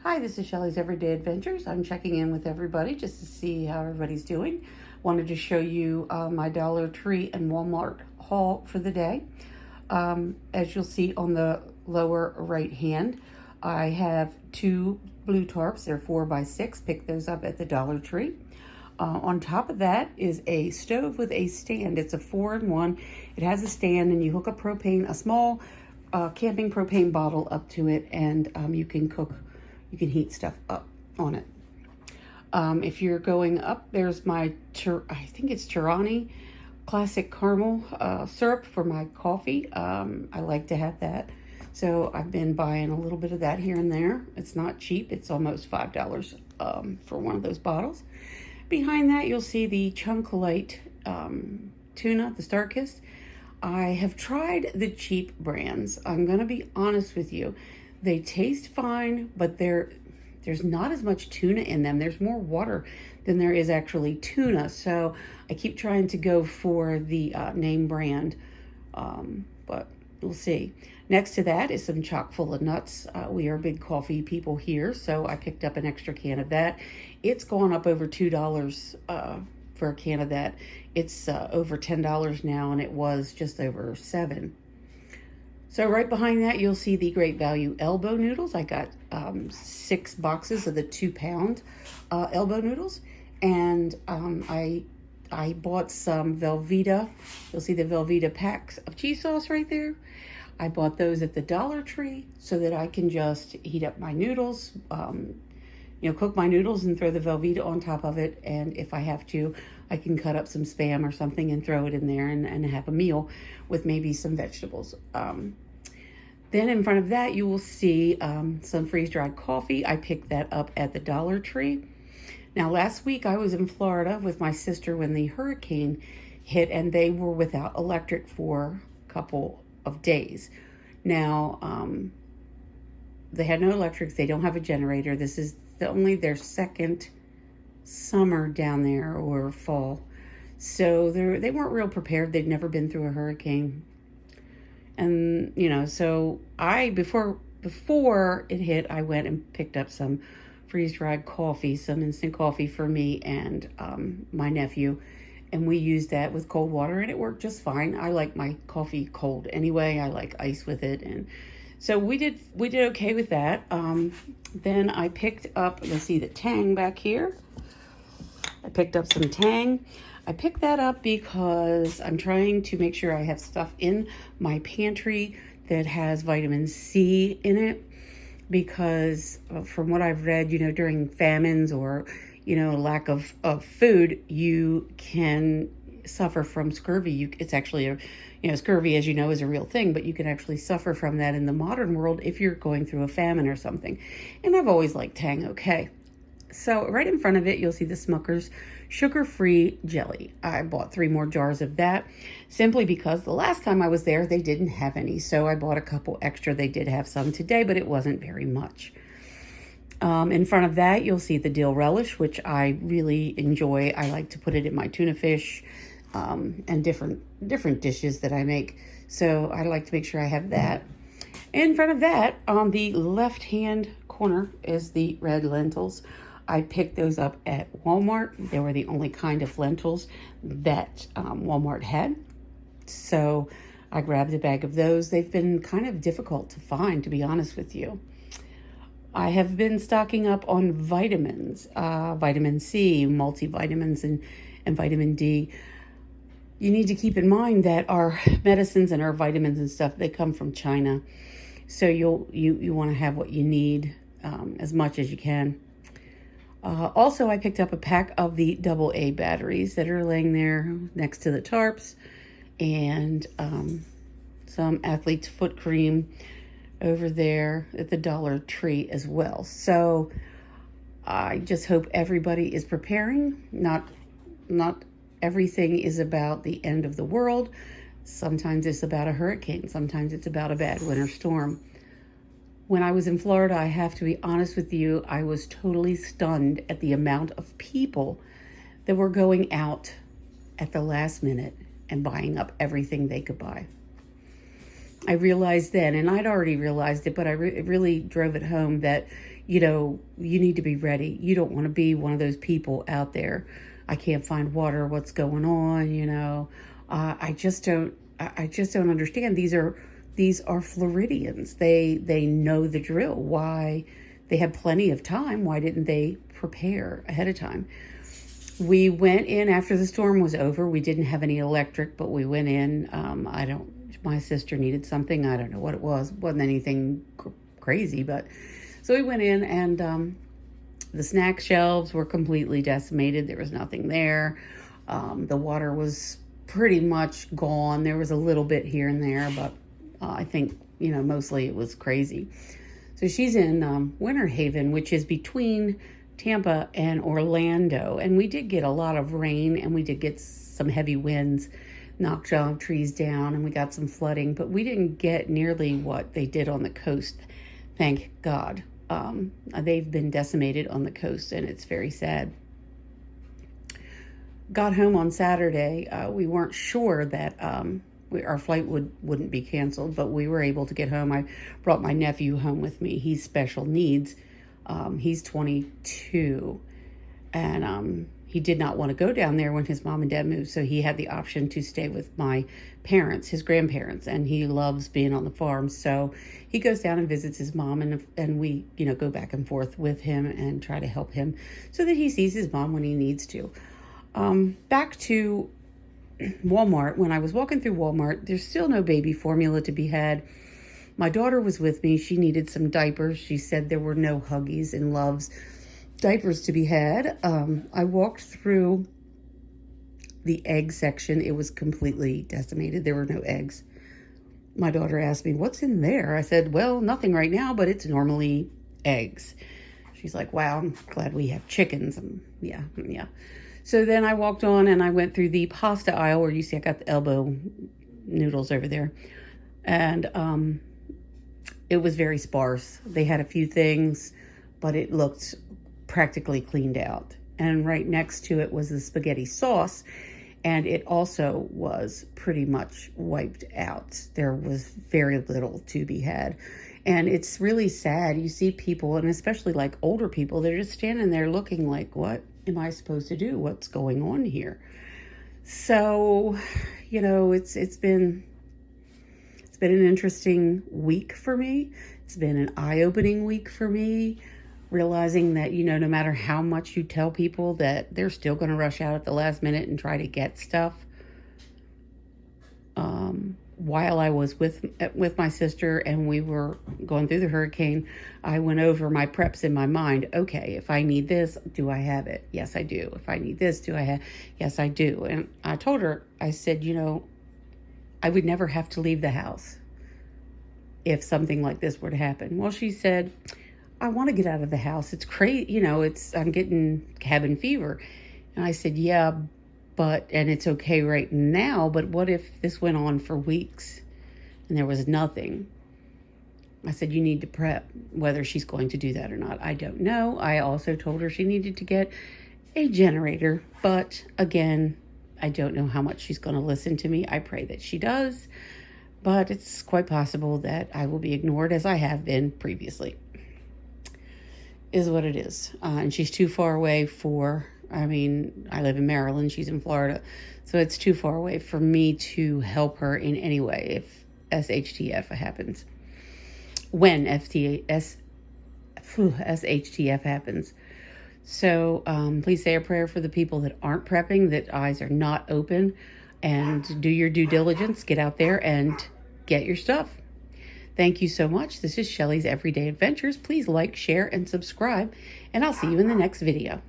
Hi, this is Shelly's Everyday Adventures. I'm checking in with everybody just to see how everybody's doing. Wanted to show you my Dollar Tree and Walmart haul for the day. As you'll see on the lower right hand, I have two blue tarps. They're 4x6. Picked those up at the Dollar Tree. On top of that is a stove with a stand. It's a 4-in-1. It has a stand and you hook a propane, a small camping propane bottle up to it, and you can heat stuff up on it. If you're going up, there's my, I think it's Torani classic caramel syrup for my coffee. I like to have that. So I've been buying a little bit of that here and there. It's not cheap. It's almost $5 for one of those bottles. Behind that, you'll see the Chunkolite tuna, the Starkist. I have tried the cheap brands. I'm going to be honest with you. They taste fine, but there's not as much tuna in them. There's more water than there is actually tuna. So I keep trying to go for the name brand, but we'll see. Next to that is some chock full of nuts. We are big coffee people here, so I picked up an extra can of that. It's gone up over $2 for a can of that. It's over $10 now, and it was just over $7. So right behind that, you'll see the Great Value elbow noodles. I got 6 boxes of the 2-pound elbow noodles, and I bought some Velveeta. You'll see the Velveeta packs of cheese sauce right there. I bought those at the Dollar Tree so that I can just heat up my noodles, cook my noodles and throw the Velveeta on top of it. And if I have to, I can cut up some Spam or something and throw it in there and have a meal with maybe some vegetables. Then in front of that, you will see some freeze-dried coffee. I picked that up at the Dollar Tree. Now, last week I was in Florida with my sister when the hurricane hit, and they were without electric for a couple of days. Now, they had no electric. They don't have a generator. This is only their second summer down there, or fall. So they weren't real prepared. They'd never been through a hurricane. And, so before it hit, I went and picked up some freeze-dried coffee, some instant coffee for me and my nephew. And we used that with cold water, and it worked just fine. I like my coffee cold anyway. I like ice with it. And so we did okay with that. Then I picked up, let's see, the Tang back here. I picked up some Tang. I picked that up because I'm trying to make sure I have stuff in my pantry that has vitamin C in it, because from what I've read, during famines or, lack of food, you can suffer from scurvy. It's actually scurvy, as you know, is a real thing, but you can actually suffer from that in the modern world if you're going through a famine or something. And I've always liked Tang okay. So right in front of it, you'll see the Smucker's sugar-free jelly. I bought 3 more jars of that simply because the last time I was there, they didn't have any. So I bought a couple extra. They did have some today, but it wasn't very much. In front of that, you'll see the dill relish, which I really enjoy. I like to put it in my tuna fish and different dishes that I make. So I like to make sure I have that. In front of that, on the left-hand corner, is the red lentils. I picked those up at Walmart. They were the only kind of lentils that Walmart had. So I grabbed a bag of those. They've been kind of difficult to find, to be honest with you. I have been stocking up on vitamins, vitamin C, multivitamins, and vitamin D. You need to keep in mind that our medicines and our vitamins and stuff, they come from China. So you want to have what you need as much as you can. Also, I picked up a pack of the AA batteries that are laying there next to the tarps, and some Athlete's Foot cream over there at the Dollar Tree as well. So I just hope everybody is preparing. Not everything is about the end of the world. Sometimes it's about a hurricane. Sometimes it's about a bad winter storm. When I was in Florida, I have to be honest with you, I was totally stunned at the amount of people that were going out at the last minute and buying up everything they could buy. I realized then, and I'd already realized it, but it really drove it home that, you know, you need to be ready. You don't want to be one of those people out there. I can't find water. What's going on? You know, I just don't. I just don't understand. These are Floridians. They know the drill. Why? They had plenty of time. Why didn't they prepare ahead of time? We went in after the storm was over. We didn't have any electric, but we went in. My sister needed something. I don't know what it was. Wasn't anything crazy, but so we went in, and the snack shelves were completely decimated. There was nothing there. The water was pretty much gone. There was a little bit here and there, but I think, you know, mostly it was crazy. So she's in Winter Haven, which is between Tampa and Orlando. And we did get a lot of rain, and we did get some heavy winds, knocked trees down, and we got some flooding. But we didn't get nearly what they did on the coast, thank God. They've been decimated on the coast, and it's very sad. Got home on Saturday. We weren't sure that our flight wouldn't be canceled, but we were able to get home. I brought my nephew home with me. He's special needs. He's 22, and he did not want to go down there when his mom and dad moved, so he had the option to stay with my parents, his grandparents, and he loves being on the farm. So he goes down and visits his mom, and we, you know, go back and forth with him and try to help him so that he sees his mom when he needs to. Back to Walmart. When I was walking through Walmart, there's still no baby formula to be had. My daughter was with me. She needed some diapers. She said there were no Huggies and Loves diapers to be had. I walked through the egg section. It was completely decimated. There were no eggs. My daughter asked me, "What's in there?" I said, "Well, nothing right now, but it's normally eggs." She's like, "Wow, I'm glad we have chickens." Yeah. So then I walked on, and I went through the pasta aisle where you see I got the elbow noodles over there. And it was very sparse. They had a few things, but it looked practically cleaned out. And right next to it was the spaghetti sauce, and it also was pretty much wiped out. There was very little to be had. And it's really sad. You see people, and especially like older people, they're just standing there looking like, what am I supposed to do? What's going on here? So, you know, it's been an interesting week for me. It's been an eye-opening week for me, realizing that, you know, no matter how much you tell people that they're still going to rush out at the last minute and try to get stuff. While I was with my sister and we were going through the hurricane, I went over my preps in my mind. Okay, if I need this, do I have it? Yes, I do. If I need this, do I have? Yes, I do. And I told her, I said, you know, I would never have to leave the house if something like this were to happen. Well, she said, I want to get out of the house. It's crazy. You know, I'm getting cabin fever. And I said, yeah, and it's okay right now, but what if this went on for weeks and there was nothing? I said, you need to prep. Whether she's going to do that or not, I don't know. I also told her she needed to get a generator, but again, I don't know how much she's going to listen to me. I pray that she does, but it's quite possible that I will be ignored as I have been previously. Is what it is. And she's too far away I live in Maryland, she's in Florida, so it's too far away for me to help her in any way if SHTF happens. When SHTF happens. So please say a prayer for the people that aren't prepping, that eyes are not open, and do your due diligence. Get out there and get your stuff. Thank you so much. This is Shelly's Everyday Adventures. Please like, share, and subscribe, and I'll see you in the next video.